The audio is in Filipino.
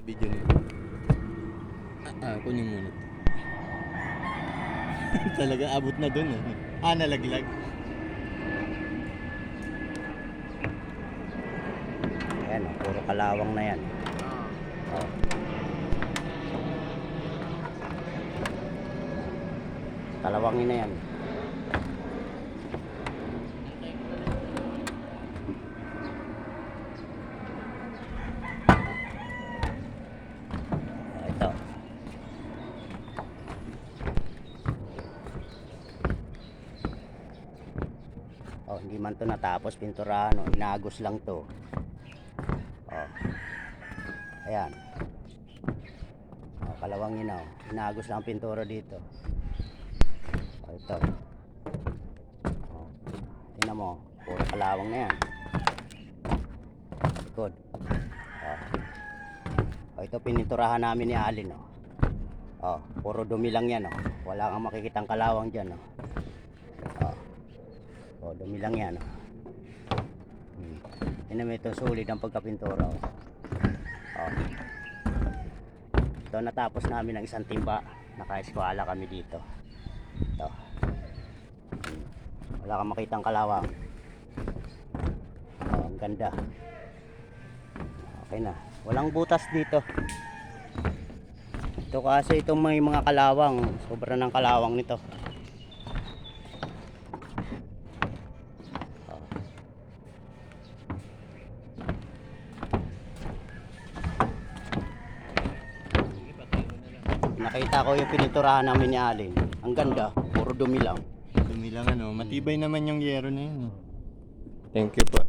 Video mo. Kunin muna. Talagang abot na dun eh. Nalaglag. Ayan, puro kalawang na yan. Oh. Kalawangin na yan. Ito. Oh, hindi man to natapos pinturahan, oh. Inagos lang to. Oh. Ayan. Oh, kalawangin na, oh. Inagos lang ang pintura dito. Oh, ito. Oh. Tingnan mo, puro kalawang na yan. Likod. Oh. Oh, ito pininturahan namin ni Alin, oh. Oh, puro dumi lang yan, oh. Wala kang makikitang kalawang diyan, oh. Oh. Oh, dumi lang yan, oh. Tingnan mo, ito sulit ang pagkapintura, oh. Oh. Ito natapos namin ng isang timba. Naka-eskwala kami dito. Ito. Wala kang makitang kalawang. Oh, ang ganda. Okay na. Walang butas dito. Ito kasi itong may mga kalawang. Sobra ng kalawang nito. Oh. Nakita ko yung pininturahan namin ni Alin. Ang ganda. Puro dumi lang. Dumi lang ano. Matibay naman yung yero na yun. Thank you po.